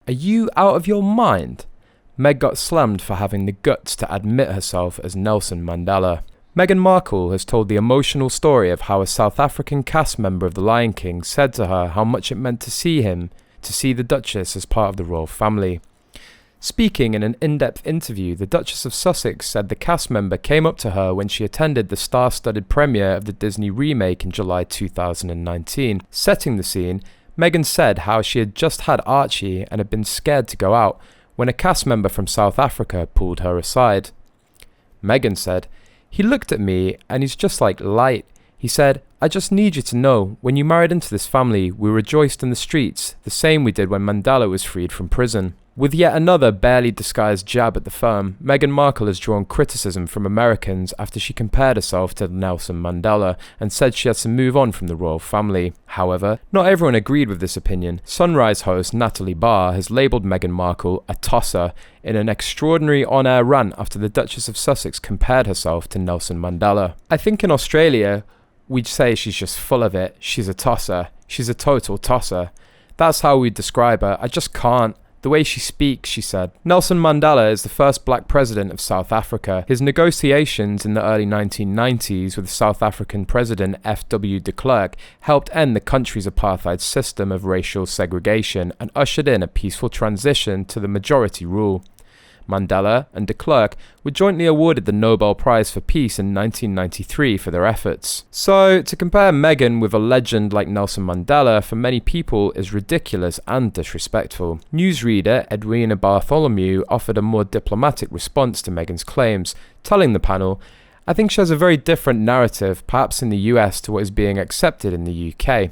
Are you out of your mind? Meg got slammed for having the guts to admit herself as Nelson Mandela. Meghan Markle has told the emotional story of how a South African cast member of The Lion King said to her how much it meant to see the Duchess as part of the royal family. Speaking in an in-depth interview, the Duchess of Sussex said the cast member came up to her when she attended the star-studded premiere of the Disney remake in July 2019. Setting the scene, Meghan said how she had just had Archie and had been scared to go out when a cast member from South Africa pulled her aside. Meghan said, "He looked at me and he's just like light. He said, 'I just need you to know, when you married into this family, we rejoiced in the streets, the same we did when Mandela was freed from prison.'" With yet another barely disguised jab at the firm, Meghan Markle has drawn criticism from Americans after she compared herself to Nelson Mandela and said she has to move on from the royal family. However, not everyone agreed with this opinion. Sunrise host Natalie Barr has labelled Meghan Markle a tosser in an extraordinary on-air rant after the Duchess of Sussex compared herself to Nelson Mandela. "I think in Australia, we'd say she's just full of it. She's a tosser. She's a total tosser. That's how we'd describe her. I just can't. The way she speaks," she said. Nelson Mandela is the first black president of South Africa. His negotiations in the early 1990s with South African President F.W. de Klerk helped end the country's apartheid system of racial segregation and ushered in a peaceful transition to the majority rule. Mandela and de Klerk were jointly awarded the Nobel Prize for Peace in 1993 for their efforts. So, to compare Meghan with a legend like Nelson Mandela for many people is ridiculous and disrespectful. Newsreader Edwina Bartholomew offered a more diplomatic response to Meghan's claims, telling the panel, "I think she has a very different narrative, perhaps in the US, to what is being accepted in the UK.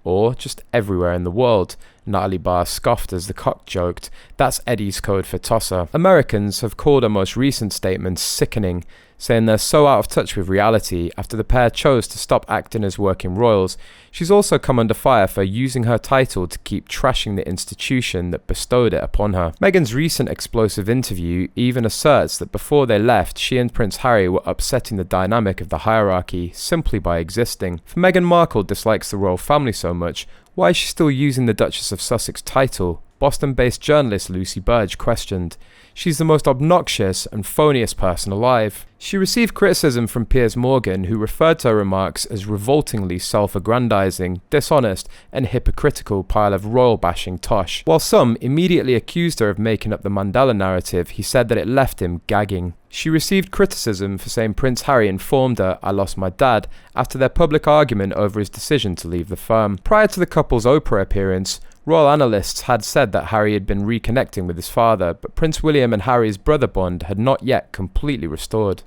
Or just everywhere in the world." Natalie Barr scoffed as the cock joked. That's Eddie's code for tosser. Americans have called her most recent statements sickening, saying they're so out of touch with reality after the pair chose to stop acting as working royals. She's also come under fire for using her title to keep trashing the institution that bestowed it upon her. Meghan's recent explosive interview even asserts that before they left, she and Prince Harry were upsetting the dynamic of the hierarchy simply by existing. If Meghan Markle dislikes the royal family so much, why is she still using the Duchess of Sussex title? Boston-based journalist Lucy Burge questioned. She's the most obnoxious and phoniest person alive. She received criticism from Piers Morgan, who referred to her remarks as revoltingly self-aggrandizing, dishonest, and hypocritical pile of royal-bashing tosh. While some immediately accused her of making up the Mandela narrative, he said that it left him gagging. She received criticism for saying Prince Harry informed her, "I lost my dad," after their public argument over his decision to leave the firm. Prior to the couple's Oprah appearance, royal analysts had said that Harry had been reconnecting with his father, but Prince William and Harry's brother bond had not yet completely restored.